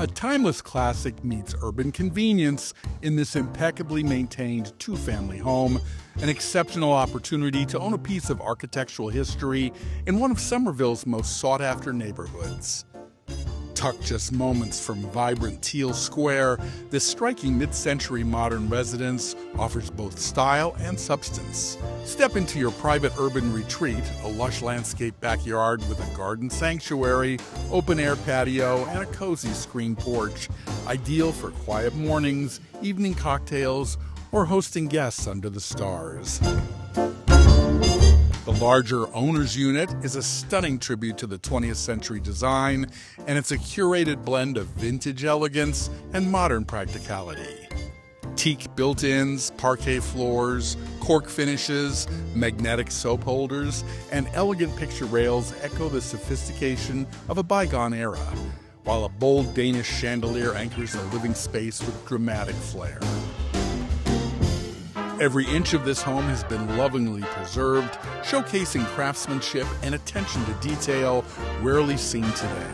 A timeless classic meets urban convenience in this impeccably maintained two-family home, an exceptional opportunity to own a piece of architectural history in one of Somerville's most sought-after neighborhoods. Tucked just moments from vibrant Teele Square, this striking mid-century modern residence offers both style and substance. Step into your private urban retreat, a lush landscape backyard with a garden sanctuary, open-air patio, and a cozy screen porch, ideal for quiet mornings, evening cocktails, or hosting guests under the stars. The larger owner's unit is a stunning tribute to the 20th century design, and it's a curated blend of vintage elegance and modern practicality. Teak built-ins, parquet floors, cork finishes, magnetic soap holders, and elegant picture rails echo the sophistication of a bygone era, while a bold Danish chandelier anchors the living space with dramatic flair. Every inch of this home has been lovingly preserved, showcasing craftsmanship and attention to detail rarely seen today.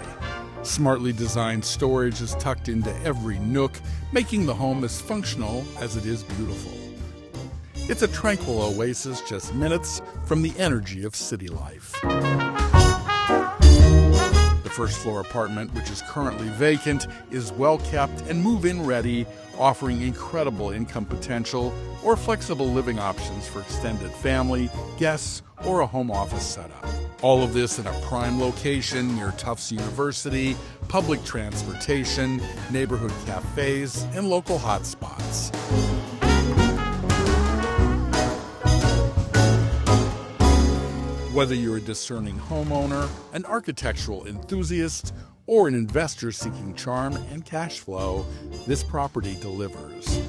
Smartly designed storage is tucked into every nook, making the home as functional as it is beautiful. It's a tranquil oasis just minutes from the energy of city life. The first-floor apartment, which is currently vacant, is well-kept and move-in ready, offering incredible income potential or flexible living options for extended family, guests, or a home office setup. All of this in a prime location near Tufts University, public transportation, neighborhood cafes, and local hotspots. Whether you're a discerning homeowner, an architectural enthusiast, or an investor seeking charm and cash flow, this property delivers.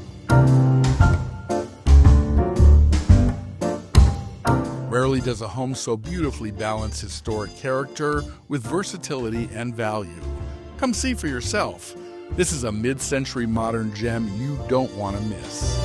Rarely does a home so beautifully balance historic character with versatility and value. Come see for yourself. This is a mid-century modern gem you don't want to miss.